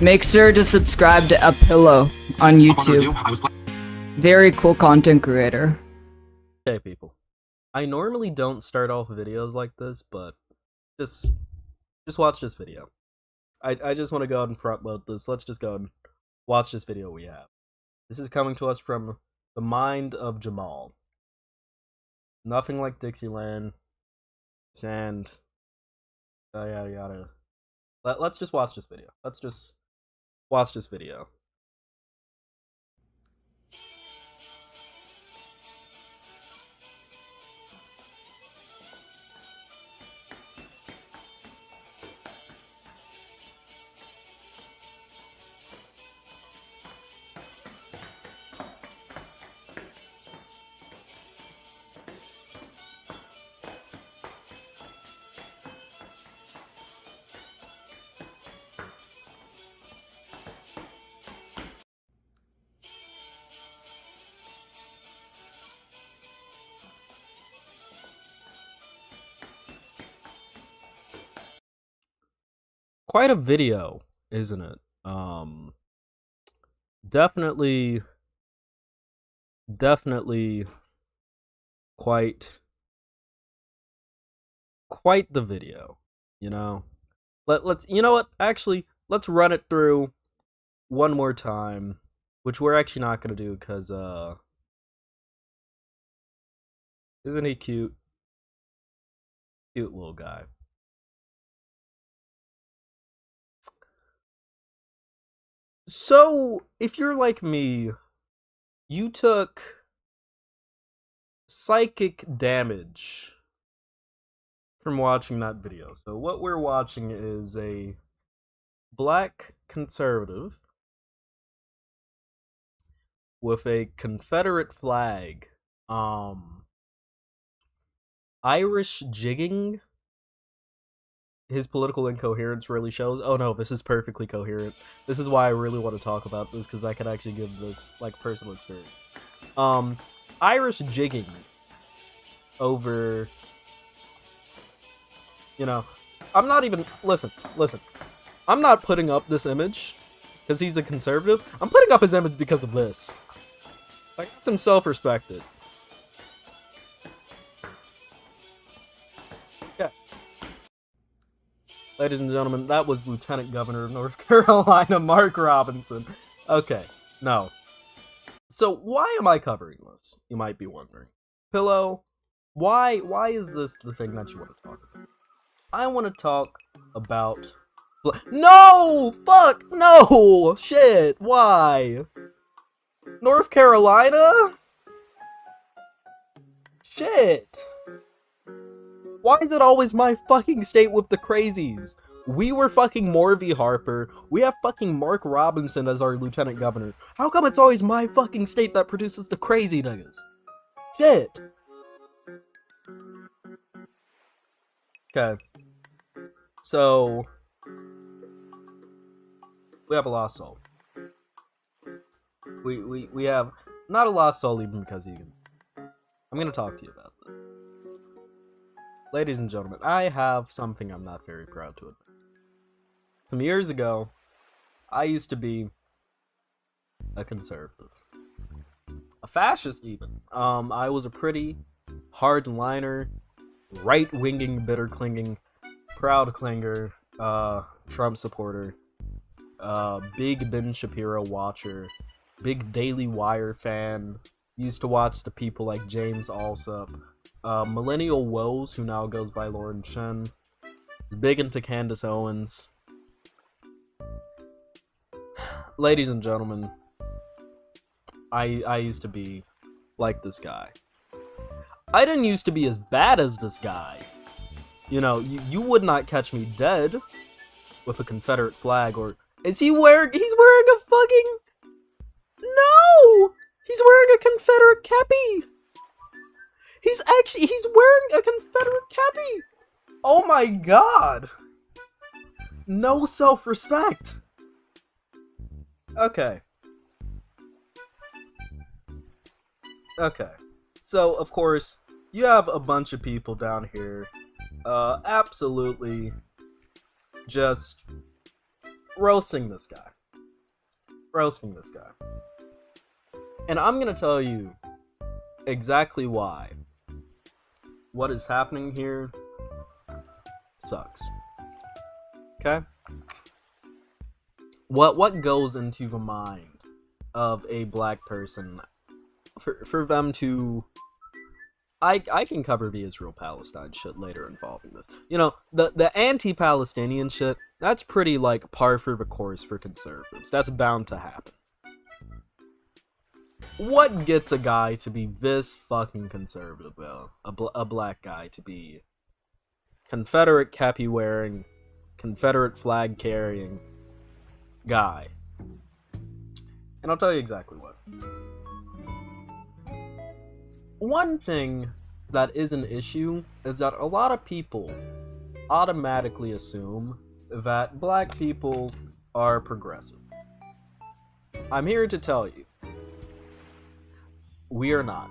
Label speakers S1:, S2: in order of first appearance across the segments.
S1: Make sure to subscribe to Apillow on YouTube. Very cool content creator.
S2: Hey people, I normally don't start off videos like this, but just watch this video. I just want to go ahead and front load this. Let's just go and watch this video we have. This is coming to us from the mind of Jamal. Nothing like Dixieland, and yada yada. Let's just watch this video. Let's just watch this video. Quite a video, isn't it? Definitely quite the video, you know. Let's you know what? Actually, let's run it through one more time, which we're actually not gonna do because isn't he cute? Cute little guy. So, if you're like me, you took psychic damage from watching that video. So what we're watching is a black conservative with a Confederate flag, Irish jigging. His political incoherence really shows. Oh no, this is perfectly coherent. This is why I really want to talk about this, because I could actually give this, like, personal experience. Irish jigging over, you know, I'm not even, listen, I'm not putting up this image because he's a conservative. I'm putting up his image because of this. Like, some self-respect. Ladies and gentlemen, that was Lieutenant Governor of North Carolina, Mark Robinson. Okay, no. So, why am I covering this? You might be wondering. Pillow, why is this the thing that you want to talk about? I want to talk about... No! Fuck! No! Shit! Why? North Carolina? Shit! Why is it always my fucking state with the crazies? We were fucking Morvey Harper. We have fucking Mark Robinson as our lieutenant governor. How come it's always my fucking state that produces the crazy niggas? Shit. Okay. So, we have a lost soul. We have not a lost soul even because you can. I'm gonna talk to you about this. Ladies and gentlemen, I have something I'm not very proud to admit. Some years ago, I used to be a conservative. A fascist, even. I was a pretty hardliner, right-winging, bitter-clinging, proud-clinger, Trump supporter, big Ben Shapiro watcher, big Daily Wire fan, used to watch the people like James Alsop, Millennial Woes, who now goes by Lauren Chen, big into Candace Owens. Ladies and gentlemen, I used to be like this guy. I didn't used to be as bad as this guy. You know, you would not catch me dead with a Confederate flag, or... He's wearing a fucking... No! He's wearing a Confederate cappy! He's wearing a Confederate cappy! Oh my god! No self-respect! Okay. So, of course, you have a bunch of people down here, absolutely just roasting this guy. And I'm gonna tell you exactly why. What is happening here sucks. Okay? What goes into the mind of a black person for them to... I can cover the Israel-Palestine shit later involving this. You know, the anti-Palestinian shit, that's pretty, like, par for the course for conservatives. That's bound to happen. What gets a guy to be this fucking conservative, though? A black guy to be Confederate cappy-wearing, Confederate flag-carrying guy. And I'll tell you exactly what. One thing that is an issue is that a lot of people automatically assume that black people are progressive. I'm here to tell you, we are not.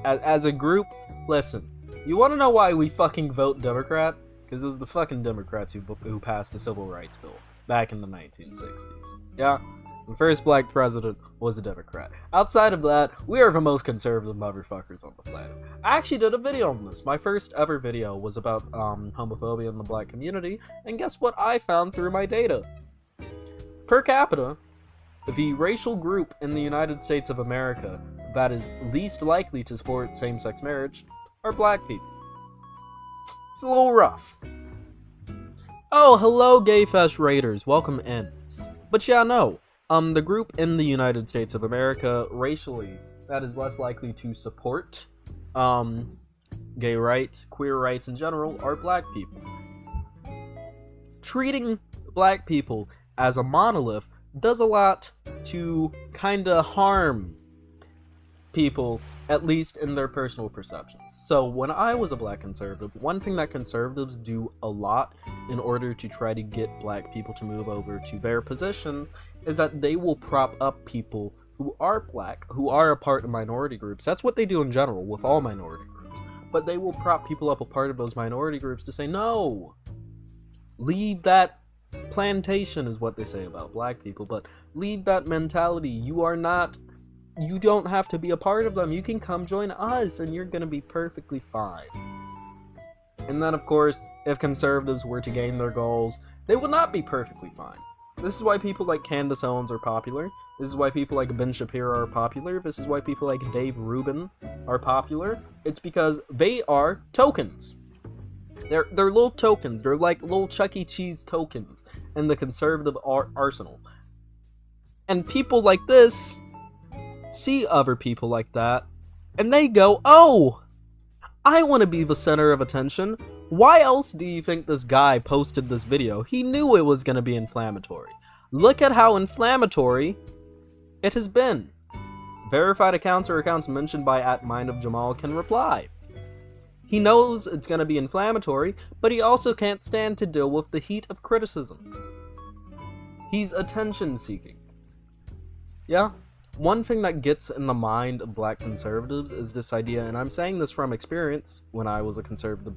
S2: As a group, listen, you want to know why we fucking vote Democrat? Because it was the fucking Democrats who passed the Civil Rights Bill back in the 1960s. Yeah? The first black president was a Democrat. Outside of that, we are the most conservative motherfuckers on the planet. I actually did a video on this. My first ever video was about homophobia in the black community, and guess what I found through my data? Per capita, the racial group in the United States of America that is least likely to support same-sex marriage are black people. It's a little rough. Oh, hello, Gayfest Raiders. Welcome in. But yeah, no. The group in the United States of America, racially, that is less likely to support gay rights, queer rights in general, are black people. Treating black people as a monolith does a lot to kinda harm people, at least in their personal perceptions. So when I was a black conservative, one thing that conservatives do a lot in order to try to get black people to move over to their positions is that they will prop up people who are black, who are a part of minority groups. That's what they do in general with all minority groups. But they will prop people up a part of those minority groups to say, no, leave that plantation is what they say about black people, but leave that mentality. You don't have to be a part of them. You can come join us and you're gonna be perfectly fine. And then, of course, if conservatives were to gain their goals, they would not be perfectly fine. This is why people like Candace Owens are popular. This is why people like Ben Shapiro are popular. This is why people like Dave Rubin are popular. It's because they are tokens. They're little tokens. They're like little Chuck E. Cheese tokens in the conservative arsenal. And people like this see other people like that, and they go, oh, I want to be the center of attention. Why else do you think this guy posted this video? He knew it was going to be inflammatory. Look at how inflammatory it has been. Verified accounts or accounts mentioned by @MindofJamal can reply. He knows it's going to be inflammatory, but he also can't stand to deal with the heat of criticism. He's attention seeking. Yeah? One thing that gets in the mind of black conservatives is this idea, and I'm saying this from experience when I was a conservative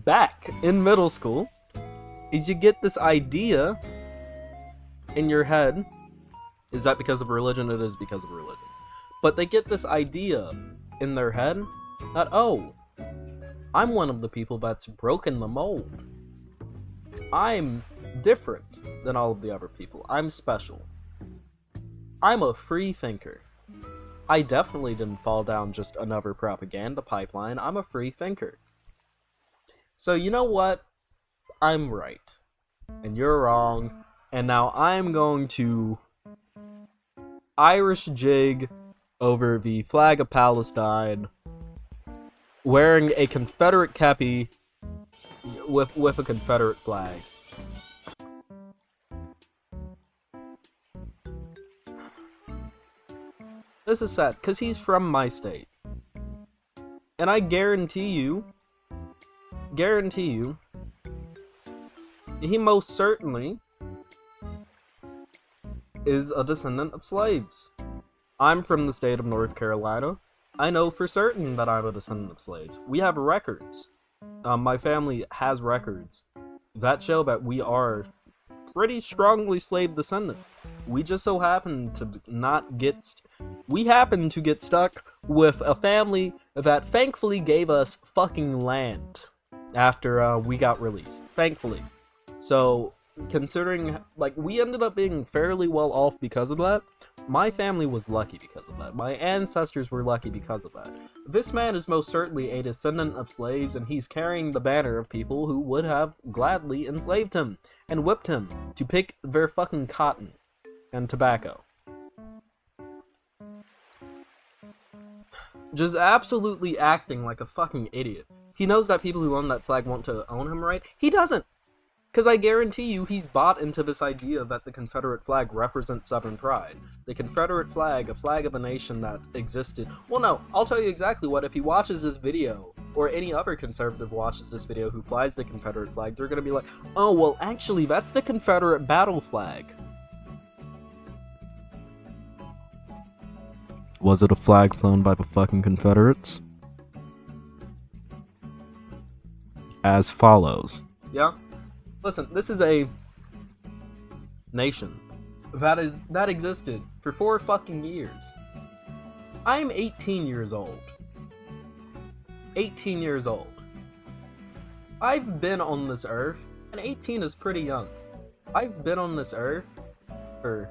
S2: back in middle school, is you get this idea in your head. Is that because of religion? It is because of religion. But they get this idea in their head that, oh, I'm one of the people that's broken the mold. I'm different than all of the other people. I'm special. I'm a free thinker. I definitely didn't fall down just another propaganda pipeline. I'm a free thinker. So you know what? I'm right. And you're wrong. And now I'm going to Irish jig over the flag of Palestine, wearing a Confederate kepi with a Confederate flag. This is sad, because he's from my state. And I guarantee you, he most certainly is a descendant of slaves. I'm from the state of North Carolina. I know for certain that I'm a descendant of slaves. We have records. my family has records that show that we are pretty strongly slave descendant. We just so happen to not get... We happen to get stuck with a family that thankfully gave us fucking land after we got released. Thankfully. So, considering, like, we ended up being fairly well off because of that, my family was lucky because of that. My ancestors were lucky because of that. This man is most certainly a descendant of slaves, and he's carrying the banner of people who would have gladly enslaved him and whipped him to pick their fucking cotton and tobacco. Just absolutely acting like a fucking idiot. He knows that people who own that flag want to own him, right? He doesn't! Because I guarantee you, he's bought into this idea that the Confederate flag represents Southern pride. The Confederate flag, a flag of a nation that existed. Well, no, I'll tell you exactly what. If he watches this video, or any other conservative watches this video who flies the Confederate flag, they're gonna be like, oh, well, actually, that's the Confederate battle flag. Was it a flag flown by the fucking Confederates? As follows. Yeah? Listen, this is a nation that existed for 4 fucking years. I'm 18 years old. 18 years old. I've been on this earth, and 18 is pretty young. I've been on this earth for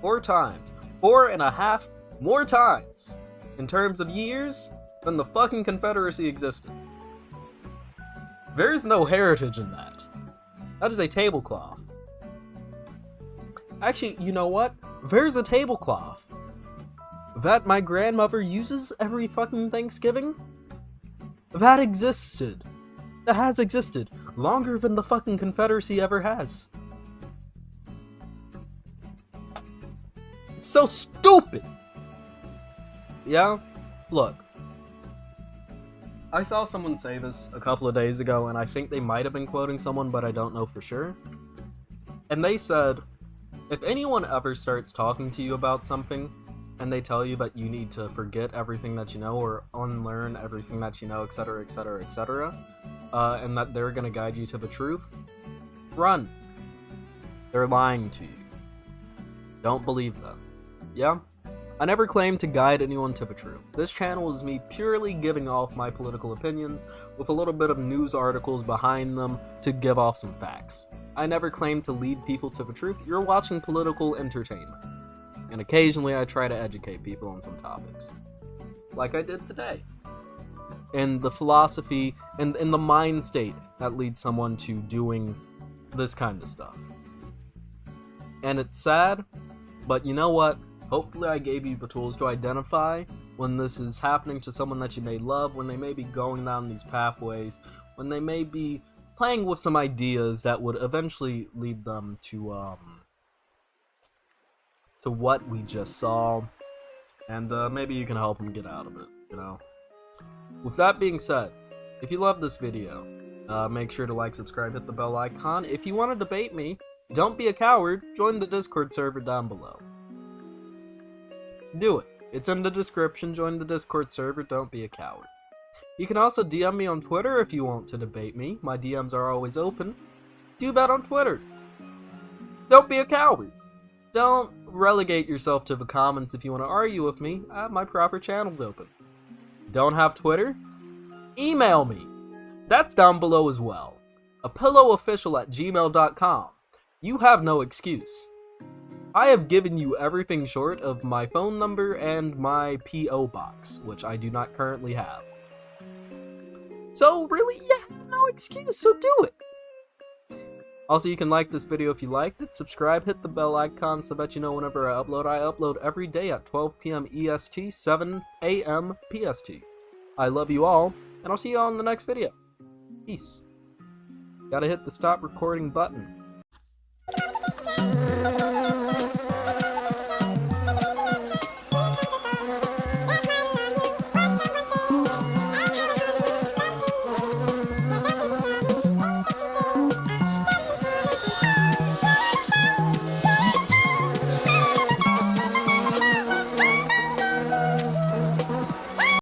S2: 4 times. 4.5 more times in terms of years than the fucking Confederacy existed. There's no heritage in that. That is a tablecloth. Actually, you know what? There's a tablecloth that my grandmother uses every fucking Thanksgiving. That existed. That has existed longer than the fucking Confederacy ever has. It's so stupid! Yeah? Look. I saw someone say this a couple of days ago, and I think they might have been quoting someone, but I don't know for sure. And they said, if anyone ever starts talking to you about something, and they tell you that you need to forget everything that you know, or unlearn everything that you know, etc., etc., etc., and that they're gonna guide you to the truth, run. They're lying to you. Don't believe them. Yeah? I never claimed to guide anyone to the truth. This channel is me purely giving off my political opinions with a little bit of news articles behind them to give off some facts. I never claimed to lead people to the truth. You're watching political entertainment. And occasionally I try to educate people on some topics. Like I did today. And the philosophy and the mind state that leads someone to doing this kind of stuff. And it's sad, but you know what? Hopefully I gave you the tools to identify when this is happening to someone that you may love, when they may be going down these pathways, when they may be playing with some ideas that would eventually lead them to what we just saw, and maybe you can help them get out of it, you know? With that being said, if you love this video, make sure to like, subscribe, hit the bell icon. If you want to debate me, don't be a coward, join the Discord server down below. Do it. It's in the description. Join the Discord server. Don't be a coward. You can also DM me on Twitter if you want to debate me. My DMs are always open. Do that on Twitter. Don't be a coward. Don't relegate yourself to the comments if you want to argue with me. I have my proper channels open. Don't have Twitter? Email me. That's down below as well. apillowofficial@gmail.com. You have no excuse. I have given you everything short of my phone number and my P.O. box, which I do not currently have. So really, you have no excuse, so do it! Also, you can like this video if you liked it, subscribe, hit the bell icon so that you know whenever I upload. I upload every day at 12 p.m. EST, 7 a.m. PST. I love you all, and I'll see you all in the next video. Peace. Gotta hit the stop recording button.